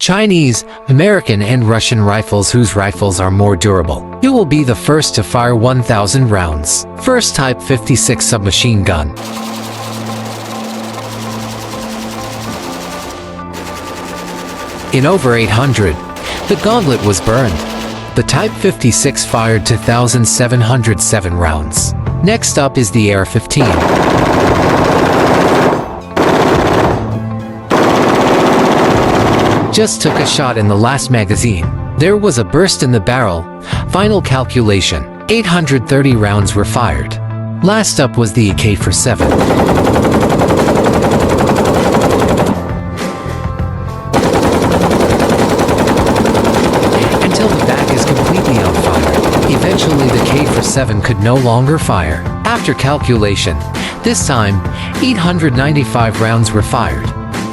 Chinese, American and Russian rifles whose rifles are more durable. You will be the first to fire 1,000 rounds. First Type 56 submachine gun. In over 800, the gauntlet was burned. The Type 56 fired 2,707 rounds. Next up is the AR15. Just took a shot in the last magazine. There was a burst in the barrel. Final calculation, 830 rounds were fired. Last up was the AK47. Until the back is completely on fire. Eventually the AK47 could no longer fire. After calculation, this time, 895 rounds were fired.